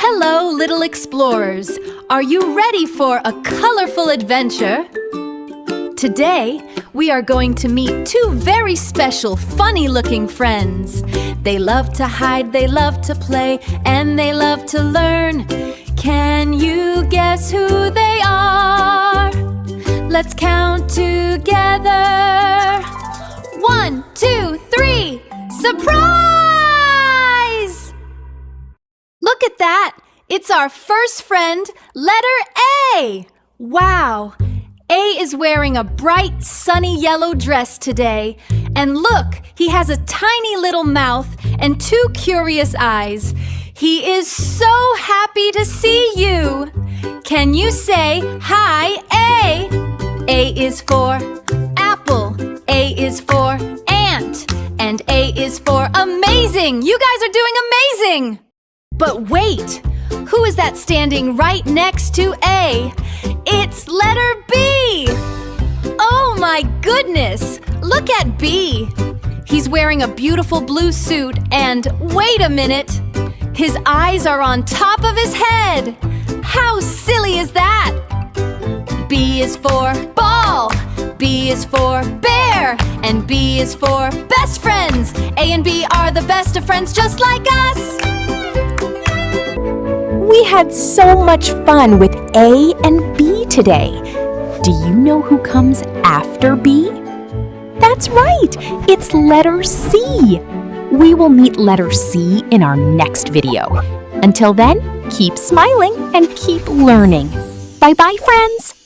Hello, little explorers! Are you ready for a colorful adventure? Today, we are going to meet two very special, funny-looking friends. They love to hide, they love to play, and they love to learn. Can you guess who they are? Let's count together. 1, 2, 3, surprise! Look at that! It's our first friend, letter A! Wow! A is wearing a bright, sunny yellow dress today. And look, he has a tiny little mouth and two curious eyes. He is so happy to see you! Can you say, hi, A? A is for apple, A is for ant, and A is for amazing! You guys are doing amazing! But wait, who is that standing right next to A? It's letter B! Oh my goodness! Look at B! He's wearing a beautiful blue suit and, wait a minute, his eyes are on top of his head! How silly is that? B is for ball, B is for bear, and B is for best friends! A and B are the best of friends just like us! We had so much fun with A and B today. Do you know who comes after B? That's right, it's letter C. We will meet letter C in our next video. Until then, keep smiling and keep learning. Bye-bye, friends.